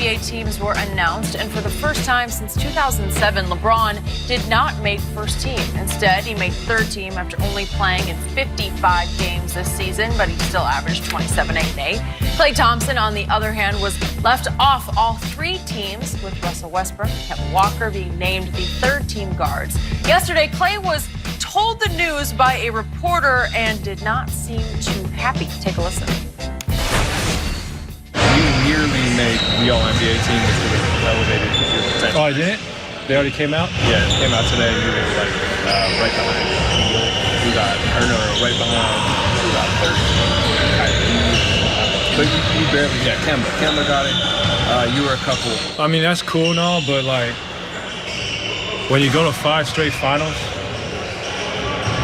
All-NBA teams were announced, and for the first time since 2007, LeBron did not make first team. Instead, he made third team after only playing in 55 games this season, but he still averaged 27, 8, and 8. Klay Thompson, on the other hand, was left off all three teams, with Russell Westbrook and Kevin Walker being named the third team guards. Yesterday, Klay was told the news by a reporter and did not seem too happy. Take a listen. You nearly made the All-NBA team, which would have elevated your potential. Oh, I didn't? They already came out? Yeah, it came out today. You were like right behind Beal. You got, or no, right behind, you got third. But you barely, yeah, Kemba got it. You were a couple. I mean, that's cool and all, but like, when you go to 5 straight finals,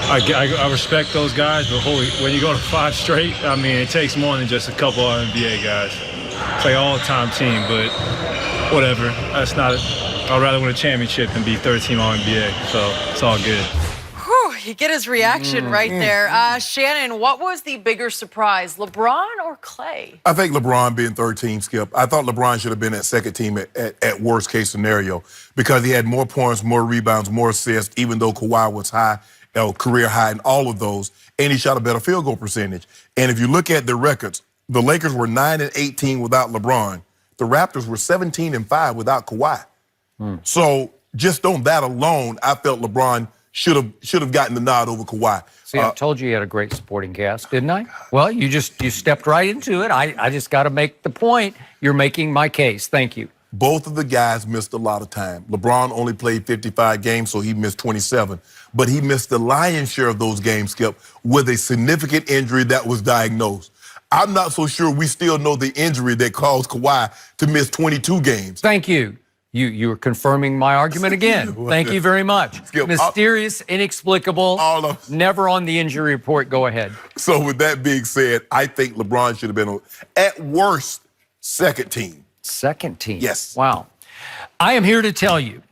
I respect those guys, but when you go to 5 straight, I mean, it takes more than just a couple of NBA guys. It's like an all-time team, but whatever. That's not it. I'd rather win a championship than be third-team All-NBA, so it's all good. Whew, you get his reaction right there. Shannon, what was the bigger surprise, LeBron or Klay? I think LeBron being third team, Skip. I thought LeBron should have been at second team at worst case scenario because he had more points, more rebounds, more assists, even though Kawhi was high, career high in all of those, and he shot a better field goal percentage. And if you look at the records, the Lakers were 9-18 without LeBron. The Raptors were 17-5 without Kawhi. So just on that alone, I felt LeBron should have gotten the nod over Kawhi. See, I told you had a great supporting cast, didn't I? Well, you stepped right into it. I just got to make the point. You're making my case. Thank you. Both of the guys missed a lot of time. LeBron only played 55 games, so he missed 27. But he missed the lion's share of those games, Skip, with a significant injury that was diagnosed. I'm not so sure we still know the injury that caused Kawhi to miss 22 games. Thank you. You are confirming my argument again. Thank you very much. Skip, mysterious, inexplicable, never on the injury report. Go ahead. So with that being said, I think LeBron should have been, at worst, second team. Second team? Yes. Wow. I am here to tell you,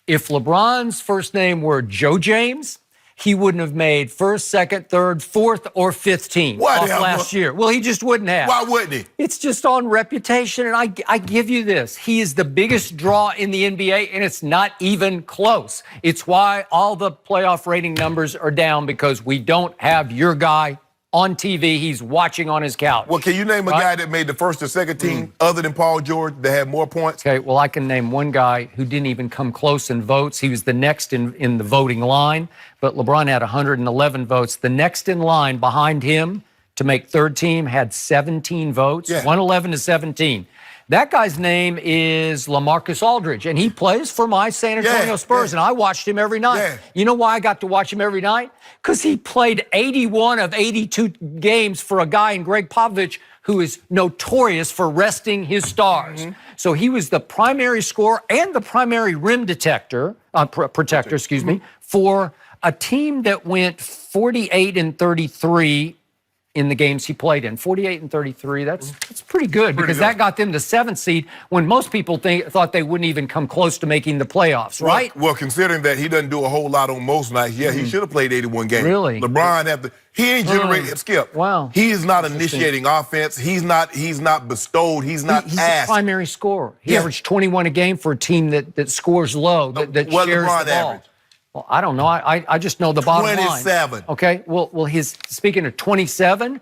if LeBron's first name were Joe James, he wouldn't have made first, second, third, fourth, or fifth team off last year. Well, he just wouldn't have. Why wouldn't he? It's just on reputation, and I give you this. He is the biggest draw in the NBA, and it's not even close. It's why all the playoff rating numbers are down, because we don't have your guy on TV. He's watching on his couch. Well, can you name a guy that made the first or second team other than Paul George that had more points? Okay, well, I can name one guy who didn't even come close in votes. He was the next in the voting line, but LeBron had 111 votes. The next in line behind him to make third team had 17 votes, 111 to 17. That guy's name is LaMarcus Aldridge, and he plays for my San Antonio Spurs, and I watched him every night. You know why I got to watch him every night? Because he played 81 of 82 games for a guy in Greg Popovich who is notorious for resting his stars. So he was the primary scorer and the primary rim protector, excuse me, for a team that went 48-33 in the games he played in. 48-33, that's pretty good, because that got them the 7th seed when most people thought they wouldn't even come close to making the playoffs, right? Well, considering that he doesn't do a whole lot on most nights, he should have played 81 games. Really? LeBron he ain't generating, Skip. Wow. He is not initiating offense. He's not bestowed. He's not He's asked. a primary scorer. He averaged 21 a game for a team that scores low, that shares LeBron the ball. average? Well, I don't know. I just know the bottom line. 27. Okay. Well, speaking of 27,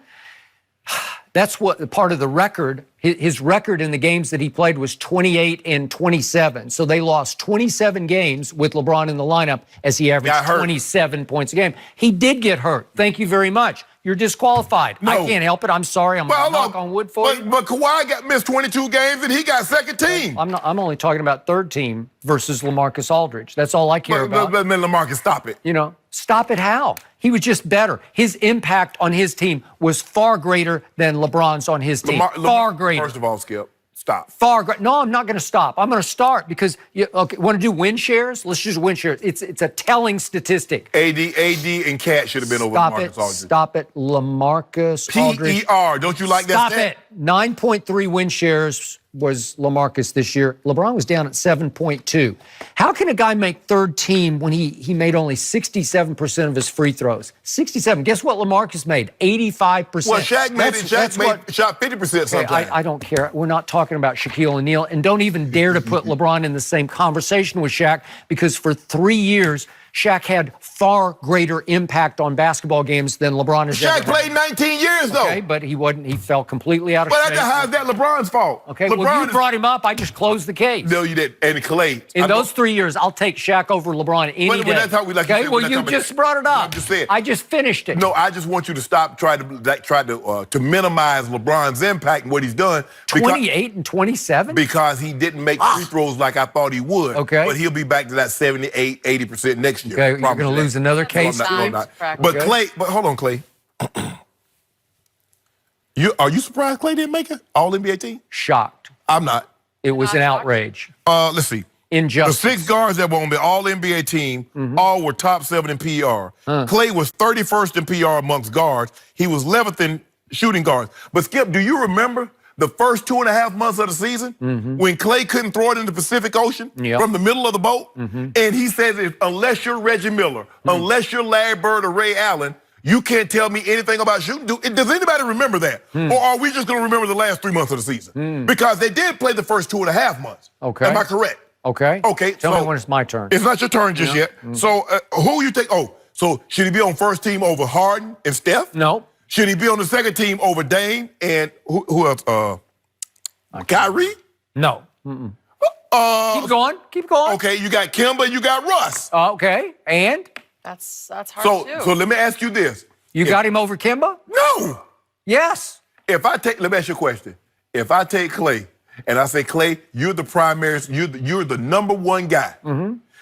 that's what part of the record. His record in the games that he played was 28-27. So they lost 27 games with LeBron in the lineup as he averaged 27 points a game. He did get hurt. Thank you very much. You're disqualified. I can't help it. I'm sorry. I'm going to knock on wood for you. But Kawhi missed 22 games and he got second team. I'm only talking about third team versus LaMarcus Aldridge. That's all I care about. But LaMarcus, stop it. Stop it how? He was just better. His impact on his team was far greater than LeBron's on his team. Far greater. First of all, Skip, stop. Far greater. No, I'm not going to stop. I'm going to start because, want to do win shares? Let's use win shares. It's a telling statistic. AD and Cat should have been over LaMarcus Aldridge. Stop it. LaMarcus Aldridge. PER. Don't you like that stat? Stop it. 9.3 win shares was LaMarcus this year. LeBron was down at 7.2. How can a guy make third team when he made only 67% of his free throws? 67. Guess what LaMarcus made? 85%. Well, Shaq shot 50% sometimes. I don't care. We're not talking about Shaquille O'Neal. And don't even dare to put LeBron in the same conversation with Shaq, because for 3 years, Shaq had far greater impact on basketball games than LeBron has ever had. Shaq played 19 years, though. Okay, but he fell completely out of shape. But how's that LeBron's fault? Okay, well, you brought him up. I just closed the case. No, you didn't. And Klay. In those 3 years, I'll take Shaq over LeBron any day. That's how we like. Okay, well, you just brought it up. I'm just saying. I just finished it. No, I just want you to stop trying to minimize LeBron's impact and what he's done. 28 and 27? Because he didn't make free throws like I thought he would. Okay. But he'll be back to that 78, 80% next year. Okay, you're going to lose another case, no, I'm not. But Okay. Klay, but hold on, Klay. Are you surprised Klay didn't make it? All-NBA team? Shocked. I'm not. It was an outrage. Let's see. Injustice. The 6 guards that were on the All-NBA team all were top 7 in PR. Klay was 31st in PR amongst guards. He was 11th in shooting guards. But Skip, do you remember the first 2.5 months of the season when Klay couldn't throw it in the Pacific Ocean from the middle of the boat? And he said, unless you're Reggie Miller, unless you're Larry Bird or Ray Allen, you can't tell me anything about shooting. Does anybody remember that? Or are we just going to remember the last 3 months of the season? Because they did play the first 2.5 months. Okay. Am I correct? Okay. Okay. Tell me when it's my turn. It's not your turn just yet. So who you think? Oh, so should he be on first team over Harden and Steph? No. Should he be on the second team over Dame and who else? Kyrie? No. Keep going. Keep going. Okay, you got Kemba, you got Russ. Okay. And? That's hard too. So let me ask you this. You got him over Kemba? No. Yes. Let me ask you a question. If I take Klay and I say, Klay, you're the primary, you're the number one guy.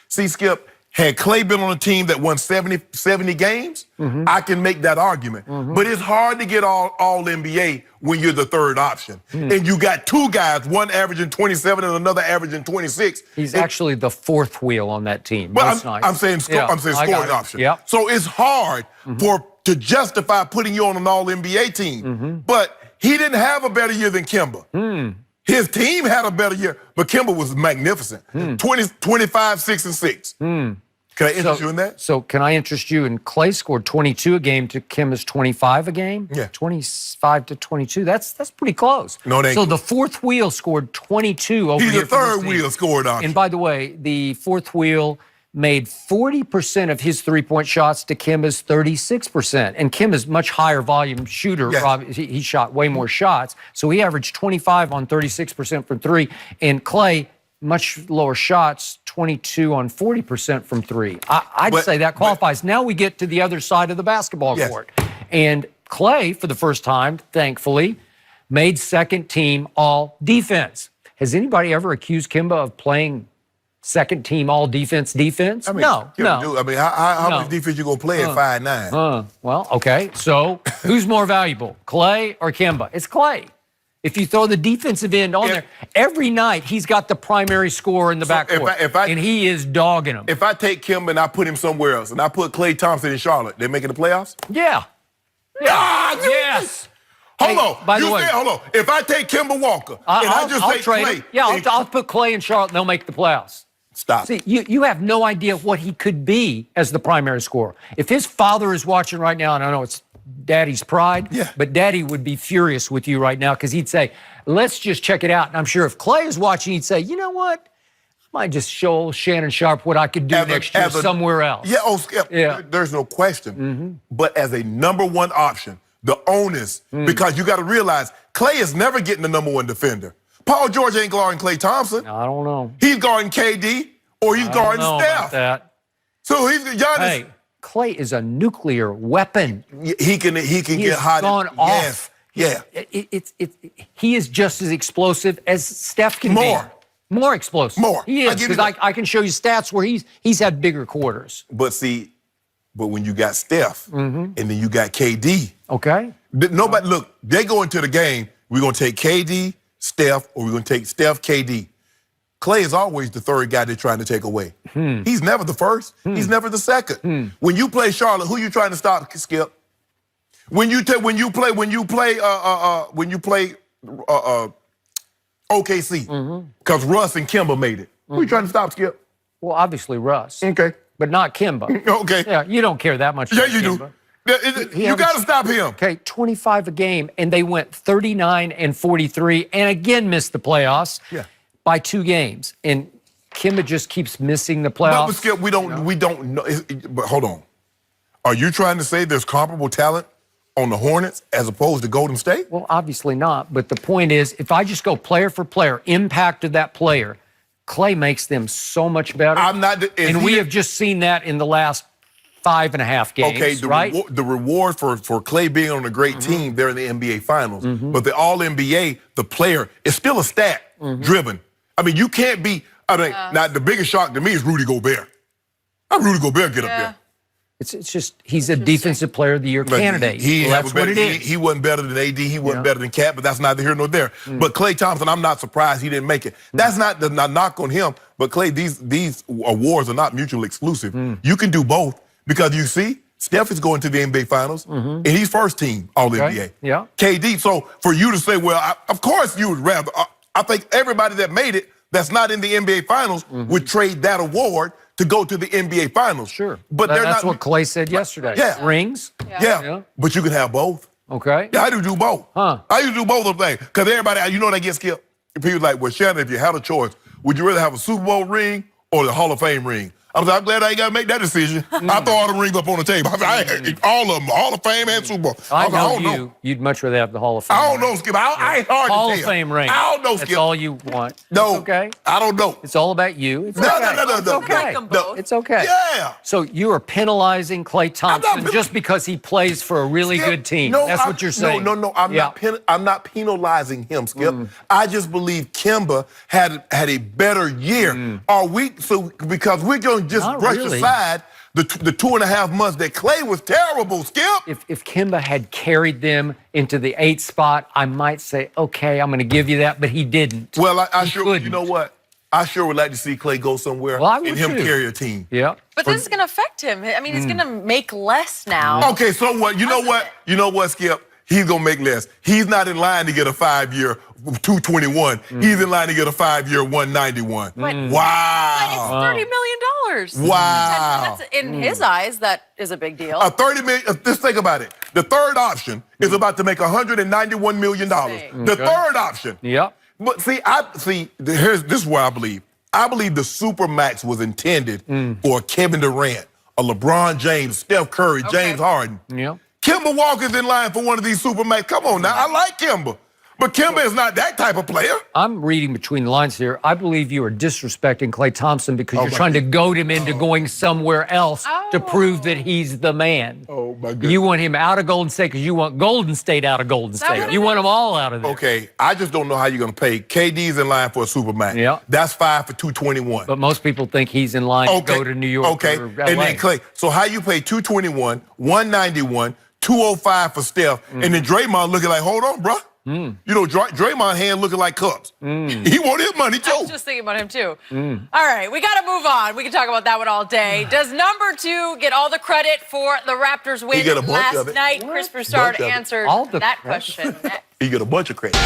See, Skip, had Klay been on a team that won 70 games, I can make that argument. But it's hard to get all NBA when you're the third option. And you got 2 guys, one averaging 27 and another averaging 26. He's actually the 4th wheel on that team. Well, Most nights. I'm saying scoring option. Yep. So it's hard to justify putting you on an all-NBA team. But he didn't have a better year than Kemba. His team had a better year, but Kemba was magnificent. 25, 6, and 6. Can I interest you in that? So can I interest you in Klay scored 22 a game to Kemba's 25 a game? Yeah. 25 to 22. That's pretty close. No, it ain't. So the 4th wheel scored 22 over He's here the for this third team. wheel scored option. And by the way, the 4th wheel made 40% of his three-point shots to Kemba's 36%. And Kemba's much higher volume shooter. Yes. Rob, he shot way more shots. So he averaged 25 on 36% from 3. And Klay, much lower shots, 22 on 40% from 3. I'd say that qualifies. Now we get to the other side of the basketball court. And Klay, for the first time, thankfully, made second team all defense. Has anybody ever accused Kemba of playing second team all defense? I mean, No. I mean, how much defense you gonna play at 5'9"? Well, okay. So who's more valuable, Klay or Kemba? It's Klay. If you throw the defensive end on there, every night he's got the primary scorer in the backcourt, and he is dogging him. If I take Kemba and I put him somewhere else, and I put Klay Thompson in Charlotte, they making the playoffs? Yeah. Yes. Hold on. By the way, hold on. If I take Kemba Walker and I just take Klay, I'll put Klay in Charlotte, and they'll make the playoffs. Stop. See, you have no idea what he could be as the primary scorer. If his father is watching right now, and I know it's Daddy's pride, but Daddy would be furious with you right now because he'd say, let's just check it out. And I'm sure if Klay is watching, he'd say, you know what? I might just show Shannon Sharp what I could do next year somewhere else. There's no question. But as a number one option, the onus, because you got to realize Klay is never getting the number one defender. Paul George ain't guarding Klay Thompson. I don't know. He's guarding KD or he's guarding Steph. About that. So he's Giannis. Hey, Klay is a nuclear weapon. He can get hot. Gone off. Yeah. He is just as explosive as Steph can be. More explosive. He is, because I can show you stats where he's had bigger quarters. But when you got Steph and then you got KD. Okay. Nobody, look, they go into the game, we're going to take KD, Steph, or we're going to take Steph, KD. Klay is always the third guy they're trying to take away. He's never the first. He's never the second. When you play Charlotte, who you trying to stop, Skip? When you play OKC. Because Russ and Kimba made it. Who you trying to stop, Skip? Well, obviously Russ. Okay. But not Kimba. Okay. Yeah, you don't care that much Yeah, about you Kimba. do. You got to stop him. Okay, 25 a game, and they went 39 and 43, and again missed the playoffs by 2 games. And Kimba just keeps missing the playoffs. But Skip, we don't know. But hold on. Are you trying to say there's comparable talent on the Hornets as opposed to Golden State? Well, obviously not. But the point is, if I just go player for player, impact of that player, Klay makes them so much better. And we have just seen that in the last 5.5 games. Okay, right? The reward for Klay being on a great team, they're in the NBA Finals. But the All-NBA, the player, is still a stat driven. I mean, you can't be. I mean, now the biggest shock to me is Rudy Gobert. How Rudy Gobert get up there? It's just he's a defensive player of the year candidate. That's what it is. He wasn't better than AD. He wasn't better than Cat, but that's neither here nor there. But Klay Thompson, I'm not surprised he didn't make it. That's not the knock on him. But Klay, these awards are not mutually exclusive. You can do both because you see, Steph is going to the NBA Finals, and he's first team All-NBA. Yeah. KD. So for you to say, well, of course you would rather. I think everybody that made it that's not in the NBA Finals would trade that award to go to the NBA Finals. Sure. But that's what Klay said yesterday. Yeah. Rings. Yeah. But you can have both. Okay. Yeah, I do both. Huh. I used to do both of them things. Because everybody, you know what I get, Skip? People like, well, Shannon, if you had a choice, would you rather have a Super Bowl ring or the Hall of Fame ring? I'm glad I ain't got to make that decision. I throw all the rings up on the table. All of them, Hall of Fame and Super Bowl. I know you'd much rather have the Hall of Fame. I don't know, Skip. I ain't hard Hall to of tell. Fame ring. I don't know, Skip. That's all you want. No. It's okay. I don't know. It's all about you. It's No. It's okay. Like them both. It's okay. Yeah. So you are penalizing Klay Thompson just because he plays for a really Skip, good team. no, That's what you're saying. No. I'm not penalizing him, Skip. I just believe Kimba had a better year. Because we're going to just Not brush really. aside the 2.5 months that Klay was terrible, Skip. If Kimba had carried them into the 8th spot, I might say, okay, I'm going to give you that, but he didn't. Well, I He sure, couldn't. you know what? I sure would like to see Klay go somewhere Well, I would and him too. carry a team. Yeah. But this is going to affect him. I mean, he's going to make less now. Okay, so what? You know what? You know what, Skip? He's going to make less. He's not in line to get a 5-year 221. He's in line to get a 5-year 191. Wow. It's $30 million. Wow. That's, in his eyes, that is a big deal. A 30 million, just think about it. The third option is about to make $191 million. The third option. Yep. But this is where I believe. I believe the Supermax was intended for Kevin Durant, a LeBron James, Steph Curry, James Harden. Yep. Kimba Walker's in line for one of these Supermax. Come on now, I like Kimba. But Kimba is not that type of player. I'm reading between the lines here. I believe you are disrespecting Klay Thompson because you're trying to goad him into going somewhere else to prove that he's the man. Oh, my goodness. You want him out of Golden State because you want Golden State out of Golden State. You want them all out of there. Okay, I just don't know how you're going to pay. KD's in line for a Supermax. Yeah. That's 5 for 221. But most people think he's in line to go to New York or LA. And then Klay. So how you pay 221, 191, 205 for Steph, and then Draymond looking like, hold on, bro. You know, Draymond hand looking like cups. He want his money too. I was just thinking about him too. All right, we got to move on. We can talk about that one all day. Does number 2 get all the credit for the Raptors win He get a bunch of last it. night? Chris Broussard answered All the that credit. question. He get a bunch of credit.